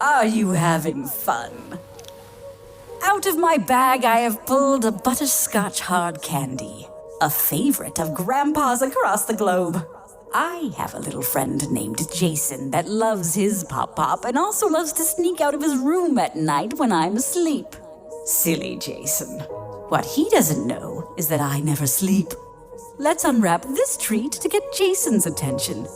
Are you having fun? Out of my bag, I have pulled a butterscotch hard candy, a favorite of Grandpa's across the globe. I have a little friend named Jason that loves his pop-pop and also loves to sneak out of his room at night when I'm asleep. Silly Jason. What he doesn't know is that I never sleep. Let's unwrap this treat to get Jason's attention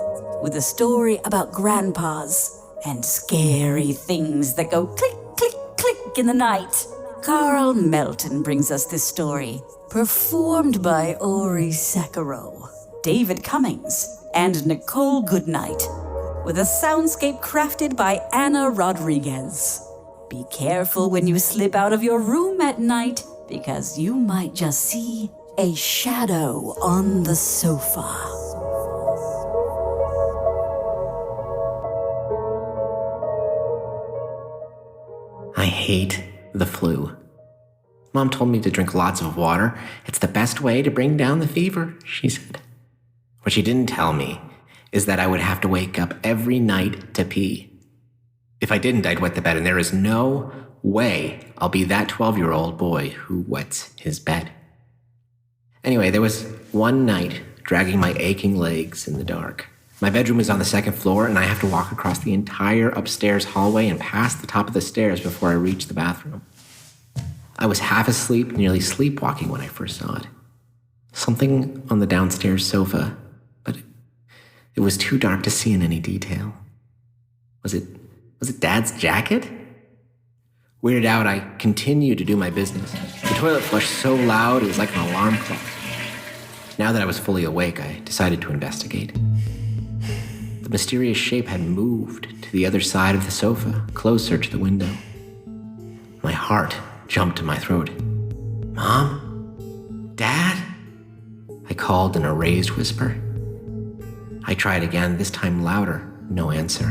with a story about grandpas and scary things that go click, click, click in the night. Karl Melton brings us this story, performed by Sacharow, David Cummings, and Nichole Goodnight, with a soundscape crafted by Anna Rodriguez. Be careful when you slip out of your room at night, because you might just see a shadow on the sofa. I hate the flu. Mom told me to drink lots of water. It's the best way to bring down the fever, she said. What she didn't tell me is that I would have to wake up every night to pee. If I didn't, I'd wet the bed, and there is no way I'll be that 12-year-old boy who wets his bed. Anyway, there was one night dragging my aching legs in the dark. My bedroom is on the second floor, and I have to walk across the entire upstairs hallway and past the top of the stairs before I reach the bathroom. I was half asleep, nearly sleepwalking when I first saw it. Something on the downstairs sofa, but it was too dark to see in any detail. Was it Dad's jacket? Weirded out, I continued to do my business. The toilet flushed so loud it was like an alarm clock. Now that I was fully awake, I decided to investigate. The mysterious shape had moved to the other side of the sofa, closer to the window. My heart jumped to my throat. Mom? Dad? I called in a raised whisper. I tried again, this time louder. No answer.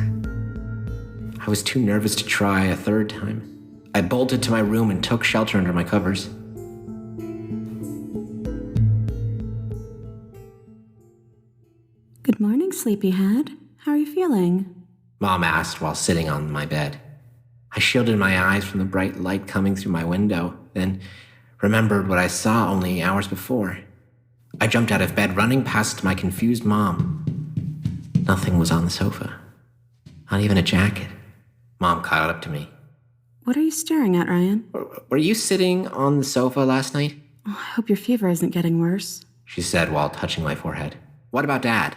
I was too nervous to try a third time. I bolted to my room and took shelter under my covers. Good morning, sleepyhead. How are you feeling? Mom asked while sitting on my bed. I shielded my eyes from the bright light coming through my window, then remembered what I saw only hours before. I jumped out of bed, running past my confused mom. Nothing was on the sofa. Not even a jacket. Mom caught up to me. What are you staring at, Ryan? Were you sitting on the sofa last night? Oh, I hope your fever isn't getting worse, she said while touching my forehead. What about Dad?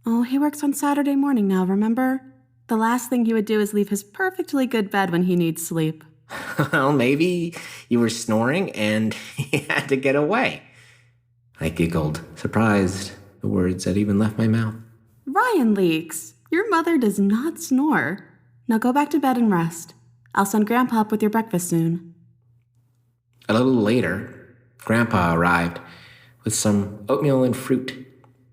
Oh, he works on Saturday morning now, remember? The last thing he would do is leave his perfectly good bed when he needs sleep. Well, maybe you were snoring and he had to get away. I giggled, surprised the words had even left my mouth. Ryan Leaks, your mother does not snore. Now go back to bed and rest. I'll send Grandpa up with your breakfast soon. A little later, Grandpa arrived with some oatmeal and fruit.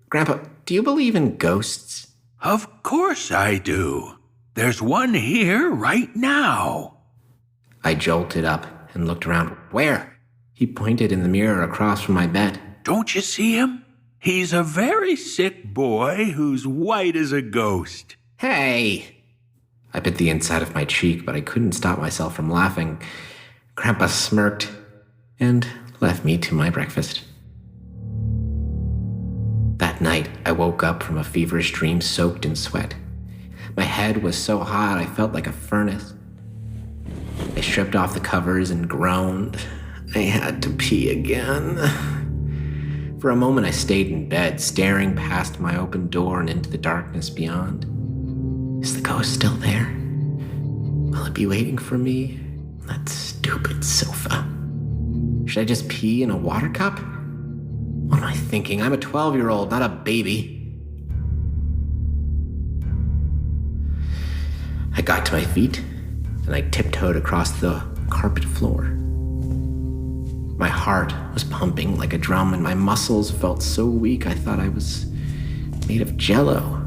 Grandpa, do you believe in ghosts? Of course I do. There's one here right now. I jolted up and looked around. Where? He pointed in the mirror across from my bed. Don't you see him? He's a very sick boy who's white as a ghost. Hey! I bit the inside of my cheek, but I couldn't stop myself from laughing. Grandpa smirked and left me to my breakfast. That night, I woke up from a feverish dream soaked in sweat. My head was so hot I felt like a furnace. I stripped off the covers and groaned. I had to pee again. For a moment, I stayed in bed, staring past my open door and into the darkness beyond. Is the ghost still there? Will it be waiting for me on that stupid sofa? Should I just pee in a water cup? What am I thinking? I'm a 12-year-old, not a baby. I got to my feet, and I tiptoed across the carpet floor. My heart was pumping like a drum, and my muscles felt so weak I thought I was made of jello.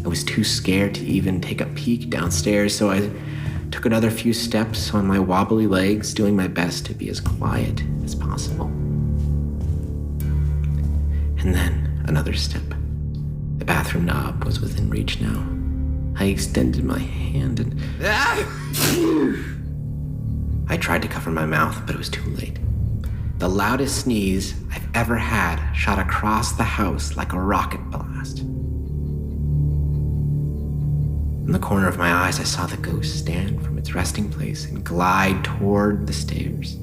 I was too scared to even take a peek downstairs, so I took another few steps on my wobbly legs, doing my best to be as quiet as possible. And then another step. The bathroom knob was within reach now. I extended my hand and... I tried to cover my mouth, but it was too late. The loudest sneeze I've ever had shot across the house like a rocket blast. In the corner of my eyes, I saw the ghost stand from its resting place and glide toward the stairs.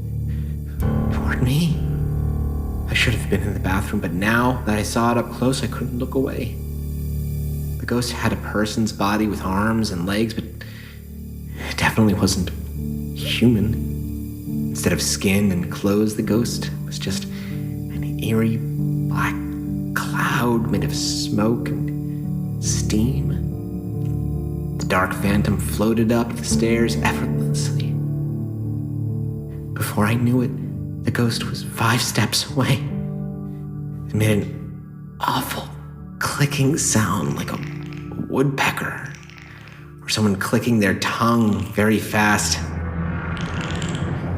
Toward me. I should have been in the bathroom, but now that I saw it up close, I couldn't look away. The ghost had a person's body with arms and legs, but it definitely wasn't human. Instead of skin and clothes, the ghost was just an eerie black cloud made of smoke and steam. The dark phantom floated up the stairs effortlessly. Before I knew it, the ghost was 5 steps away. It made an awful clicking sound like a woodpecker or someone clicking their tongue very fast.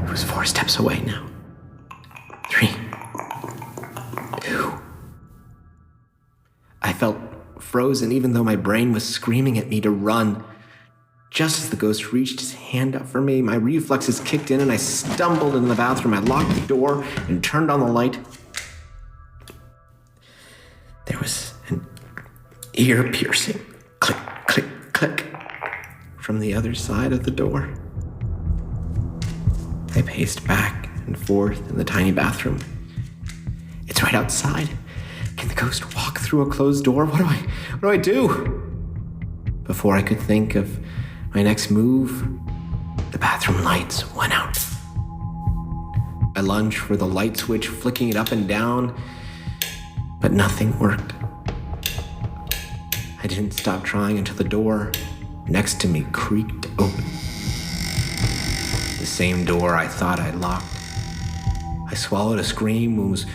It was 4 steps away now. 3, 2. I felt frozen even though my brain was screaming at me to run. Just as the ghost reached his hand up for me, my reflexes kicked in and I stumbled into the bathroom. I locked the door and turned on the light. There was an ear-piercing click, click, click from the other side of the door. I paced back and forth in the tiny bathroom. It's right outside. Can the ghost walk through a closed door? What do I do? Before I could think of my next move, the bathroom lights went out. I lunged for the light switch, flicking it up and down, but nothing worked. I didn't stop trying until the door next to me creaked open. The same door I thought I'd locked. I swallowed a scream and was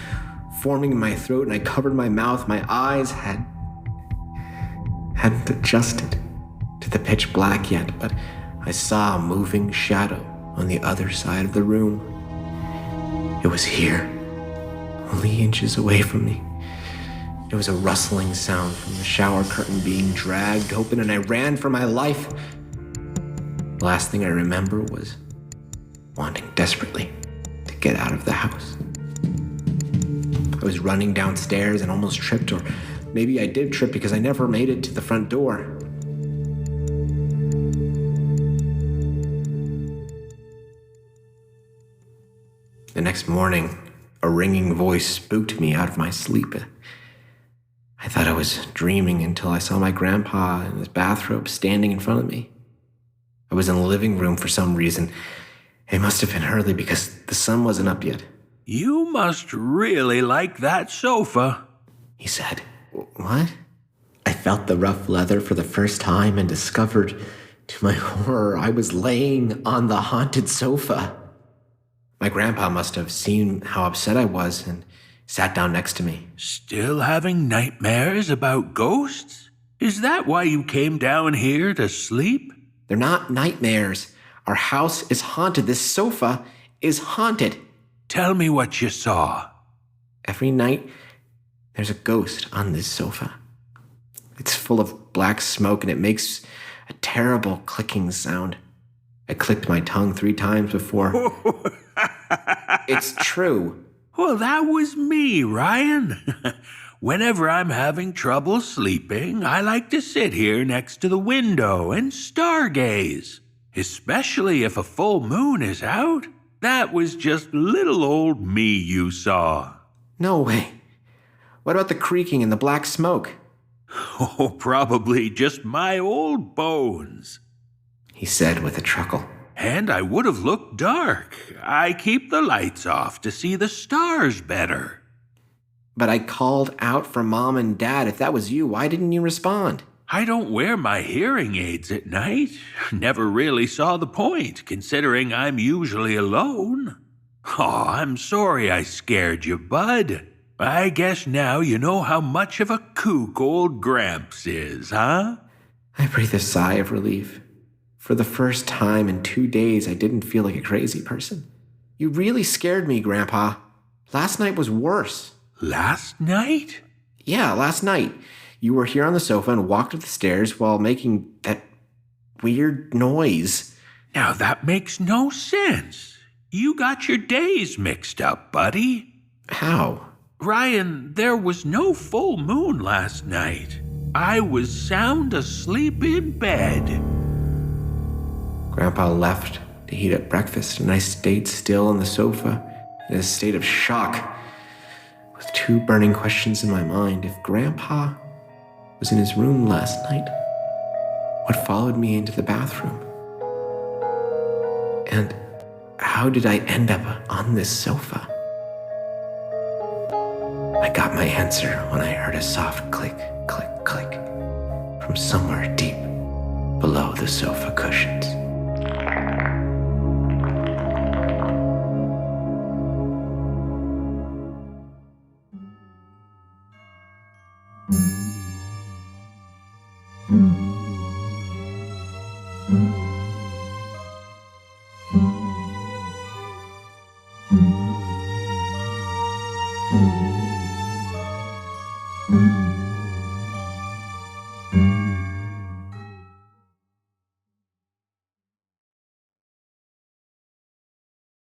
forming in my throat, and I covered my mouth. My eyes hadn't adjusted to the pitch black yet, but I saw a moving shadow on the other side of the room. It was here, only inches away from me. There was a rustling sound from the shower curtain being dragged open, and I ran for my life. The last thing I remember was wanting desperately to get out of the house. I was running downstairs and almost tripped, or maybe I did trip because I never made it to the front door. The next morning, a ringing voice spooked me out of my sleep. I thought I was dreaming until I saw my grandpa in his bathrobe standing in front of me. I was in the living room for some reason. It must have been early because the sun wasn't up yet. You must really like that sofa, he said. What? I felt the rough leather for the first time and discovered, to my horror, I was laying on the haunted sofa. My grandpa must have seen how upset I was and sat down next to me. Still having nightmares about ghosts? Is that why you came down here to sleep? They're not nightmares. Our house is haunted. This sofa is haunted. Tell me what you saw. Every night, there's a ghost on this sofa. It's full of black smoke and it makes a terrible clicking sound. I clicked my tongue 3 times before. It's true. Well, that was me, Ryan. Whenever I'm having trouble sleeping, I like to sit here next to the window and stargaze. Especially if a full moon is out. That was just little old me you saw. No way. What about the creaking and the black smoke? Oh, probably just my old bones, he said with a chuckle. And I would have looked dark. I keep the lights off to see the stars better. But I called out for Mom and Dad. If that was you, why didn't you respond? I don't wear my hearing aids at night. Never really saw the point, considering I'm usually alone. Oh, I'm sorry I scared you, bud. I guess now you know how much of a kook old Gramps is, huh? I breathed a sigh of relief. For the first time in 2 days, I didn't feel like a crazy person. You really scared me, Grandpa. Last night was worse. Last night? Yeah, last night. You were here on the sofa and walked up the stairs while making that weird noise. Now that makes no sense. You got your days mixed up, buddy. How? Ryan, there was no full moon last night. I was sound asleep in bed. Grandpa left to heat up breakfast, and I stayed still on the sofa in a state of shock, with two burning questions in my mind. If Grandpa was in his room last night, what followed me into the bathroom? And how did I end up on this sofa? I got my answer when I heard a soft click, click, click from somewhere deep below the sofa cushions.